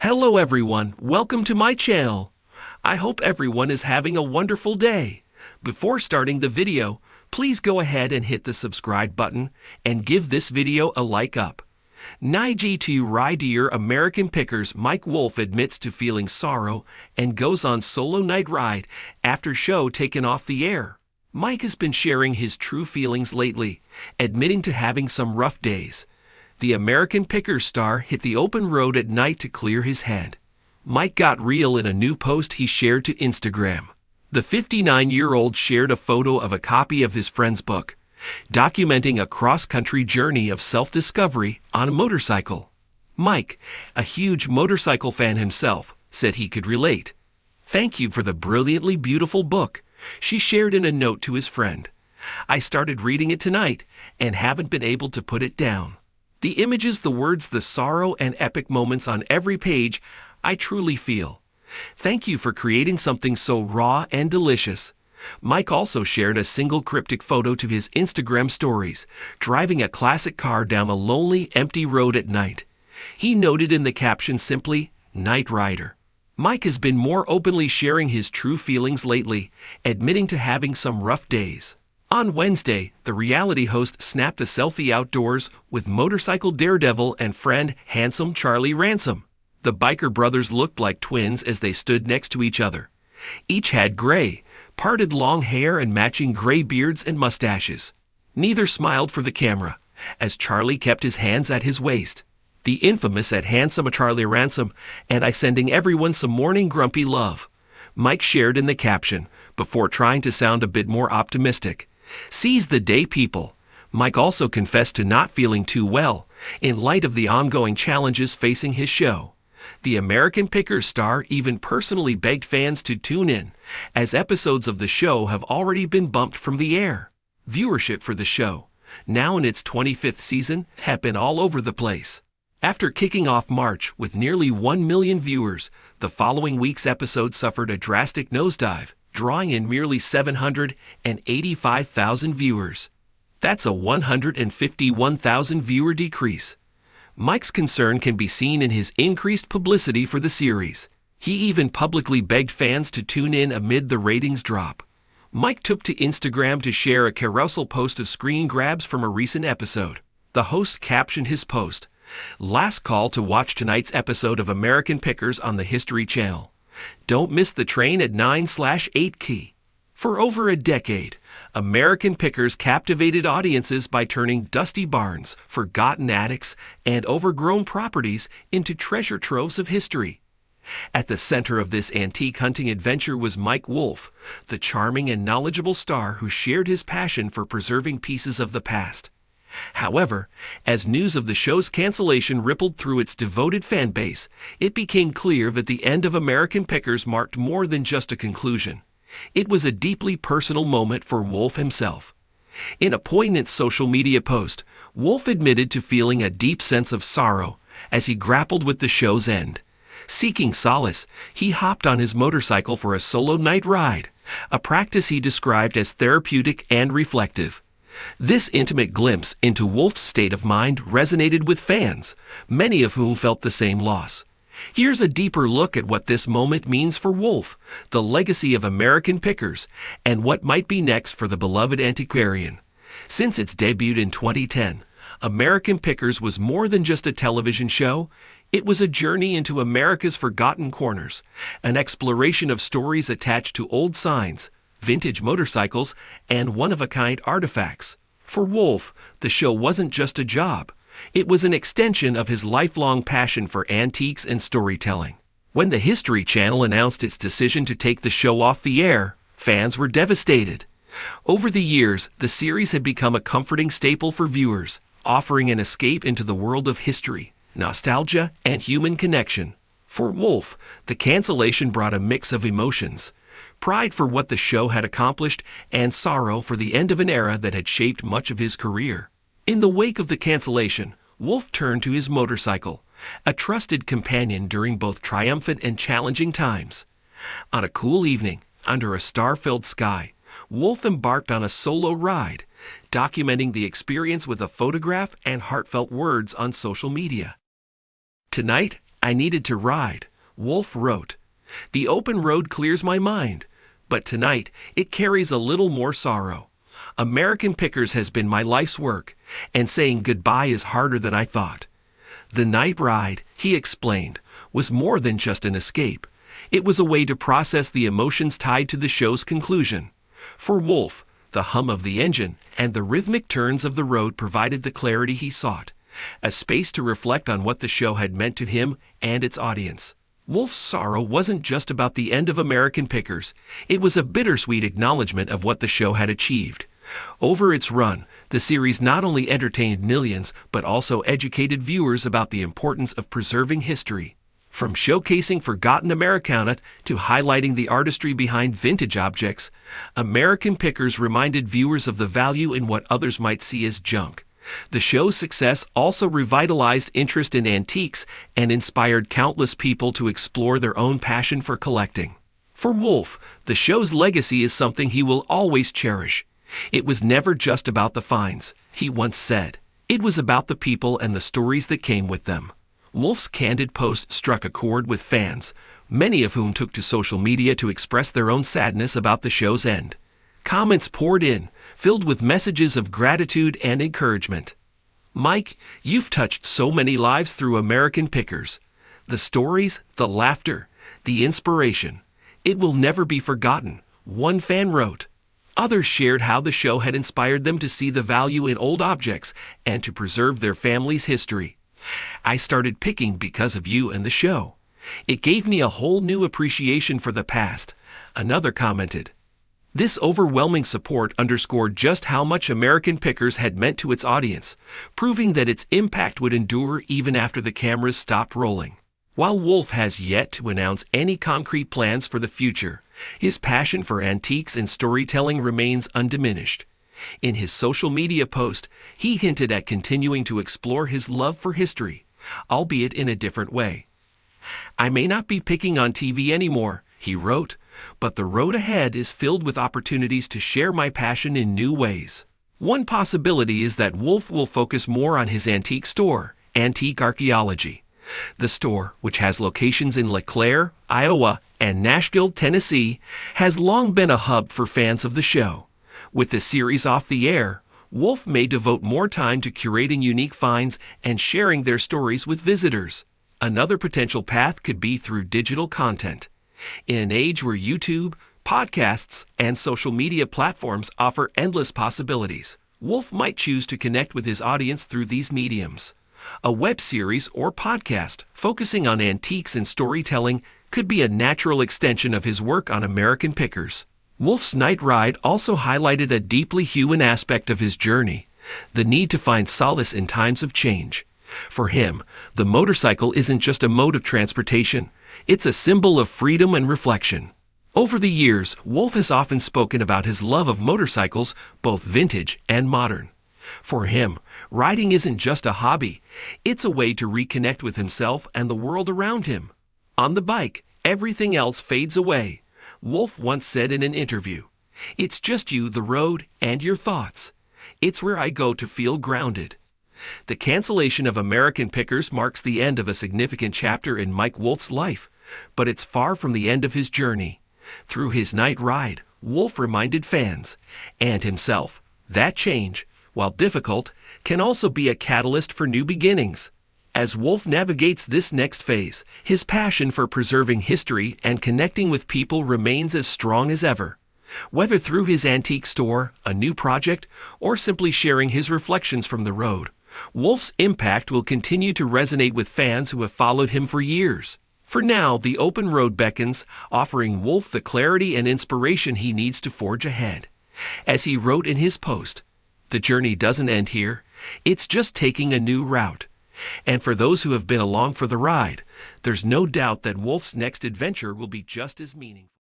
Hello everyone, welcome to my channel. I hope everyone is having a wonderful day. Before starting the video, please go ahead and hit the subscribe button and give this video a like up. To Dear American Pickers Mike Wolfe admits to feeling sorrow and goes on solo night ride after show taken off the air. Mike has been sharing his true feelings lately, admitting to having some rough days. The American Pickers star hit the open road at night to clear his head. Mike got real in a new post he shared to Instagram. The 59-year-old shared a photo of a copy of his friend's book, documenting a cross-country journey of self-discovery on a motorcycle. Mike, a huge motorcycle fan himself, said he could relate. "Thank you for the brilliantly beautiful book," she shared in a note to his friend. "I started reading it tonight and haven't been able to put it down. The images, the words, the sorrow and epic moments on every page, I truly feel. Thank you for creating something so raw and delicious." Mike also shared a single cryptic photo to his Instagram stories, driving a classic car down a lonely, empty road at night. He noted in the caption simply, "Night Rider." Mike has been more openly sharing his true feelings lately, admitting to having some rough days. On Wednesday, the reality host snapped a selfie outdoors with motorcycle daredevil and friend handsome Charlie Ransom. The biker brothers looked like twins as they stood next to each other. Each had gray, parted long hair and matching gray beards and mustaches. Neither smiled for the camera, as Charlie kept his hands at his waist. The infamous at handsome Charlie Ransom, and I sending everyone some morning grumpy love, Mike shared in the caption, before trying to sound a bit more optimistic. "Seize the day, people." Mike also confessed to not feeling too well, in light of the ongoing challenges facing his show. The American Pickers star even personally begged fans to tune in, as episodes of the show have already been bumped from the air. Viewership for the show, now in its 25th season, have been all over the place. After kicking off March with nearly 1 million viewers, the following week's episode suffered a drastic nosedive, drawing in merely 785,000 viewers. That's a 151,000 viewer decrease. Mike's concern can be seen in his increased publicity for the series. He even publicly begged fans to tune in amid the ratings drop. Mike took to Instagram to share a carousel post of screen grabs from a recent episode. The host captioned his post, "Last call to watch tonight's episode of American Pickers on the History Channel. Don't miss the train at 9/8 key." For over a decade, American Pickers captivated audiences by turning dusty barns, forgotten attics, and overgrown properties into treasure troves of history. At the center of this antique hunting adventure was Mike Wolfe, the charming and knowledgeable star who shared his passion for preserving pieces of the past. However, as news of the show's cancellation rippled through its devoted fan base, it became clear that the end of American Pickers marked more than just a conclusion. It was a deeply personal moment for Wolfe himself. In a poignant social media post, Wolfe admitted to feeling a deep sense of sorrow as he grappled with the show's end. Seeking solace, he hopped on his motorcycle for a solo night ride, a practice he described as therapeutic and reflective. This intimate glimpse into Wolfe's state of mind resonated with fans, many of whom felt the same loss. Here's a deeper look at what this moment means for Wolfe, the legacy of American Pickers, and what might be next for the beloved antiquarian. Since its debut in 2010, American Pickers was more than just a television show. It was a journey into America's forgotten corners, an exploration of stories attached to old signs, vintage motorcycles, and one-of-a-kind artifacts. For Wolfe, the show wasn't just a job. It was an extension of his lifelong passion for antiques and storytelling. When the History Channel announced its decision to take the show off the air, fans were devastated. Over the years, the series had become a comforting staple for viewers, offering an escape into the world of history, nostalgia, and human connection. For Wolfe, the cancellation brought a mix of emotions: pride for what the show had accomplished and sorrow for the end of an era that had shaped much of his career. In the wake of the cancellation, Wolfe turned to his motorcycle, a trusted companion during both triumphant and challenging times. On a cool evening, under a star-filled sky, Wolfe embarked on a solo ride, documenting the experience with a photograph and heartfelt words on social media. "Tonight, I needed to ride, Wolfe wrote. The open road clears my mind, but tonight it carries a little more sorrow. American Pickers has been my life's work, and saying goodbye is harder than I thought. The night ride, he explained, was more than just an escape. It was a way to process the emotions tied to the show's conclusion. For Wolfe, the hum of the engine and the rhythmic turns of the road provided the clarity he sought, a space to reflect on what the show had meant to him and its audience. Wolfe's sorrow wasn't just about the end of American Pickers. It was a bittersweet acknowledgement of what the show had achieved. Over its run, the series not only entertained millions, but also educated viewers about the importance of preserving history. From showcasing forgotten Americana to highlighting the artistry behind vintage objects, American Pickers reminded viewers of the value in what others might see as junk. The show's success also revitalized interest in antiques and inspired countless people to explore their own passion for collecting. For Wolfe, the show's legacy is something he will always cherish. It was never just about the finds, he once said. It was about the people and the stories that came with them. Wolfe's candid post struck a chord with fans, many of whom took to social media to express their own sadness about the show's end. Comments poured in, filled with messages of gratitude and encouragement. Mike, you've touched so many lives through American Pickers. The stories, the laughter, the inspiration. It will never be forgotten, one fan wrote. Others shared how the show had inspired them to see the value in old objects and to preserve their family's history. I started picking because of you and the show. It gave me a whole new appreciation for the past, another commented. This overwhelming support underscored just how much American Pickers had meant to its audience, proving that its impact would endure even after the cameras stopped rolling. While Wolfe has yet to announce any concrete plans for the future, his passion for antiques and storytelling remains undiminished. In his social media post, he hinted at continuing to explore his love for history, albeit in a different way. I may not be picking on TV anymore, he wrote, but the road ahead is filled with opportunities to share my passion in new ways. One possibility is that Wolfe will focus more on his antique store, Antique Archaeology. The store, which has locations in LeClaire, Iowa, and Nashville, Tennessee, has long been a hub for fans of the show. With the series off the air, Wolfe may devote more time to curating unique finds and sharing their stories with visitors. Another potential path could be through digital content. In an age where YouTube, podcasts, and social media platforms offer endless possibilities, Wolfe might choose to connect with his audience through these mediums. A web series or podcast focusing on antiques and storytelling could be a natural extension of his work on American Pickers. Wolfe's night ride also highlighted a deeply human aspect of his journey, the need to find solace in times of change. For him, the motorcycle isn't just a mode of transportation, it's a symbol of freedom and reflection. Over the years, Wolfe has often spoken about his love of motorcycles, both vintage and modern. For him, riding isn't just a hobby, it's a way to reconnect with himself and the world around him. On the bike, everything else fades away, Wolfe once said in an interview. It's just you, the road, and your thoughts. It's where I go to feel grounded. The cancellation of American Pickers marks the end of a significant chapter in Mike Wolfe's life, but it's far from the end of his journey. Through his night ride, Wolfe reminded fans, and himself, that change, while difficult, can also be a catalyst for new beginnings. As Wolfe navigates this next phase, his passion for preserving history and connecting with people remains as strong as ever. Whether through his antique store, a new project, or simply sharing his reflections from the road, Wolfe's impact will continue to resonate with fans who have followed him for years. For now, the open road beckons, offering Wolfe the clarity and inspiration he needs to forge ahead. As he wrote in his post, the journey doesn't end here, it's just taking a new route. And for those who have been along for the ride, there's no doubt that Wolfe's next adventure will be just as meaningful.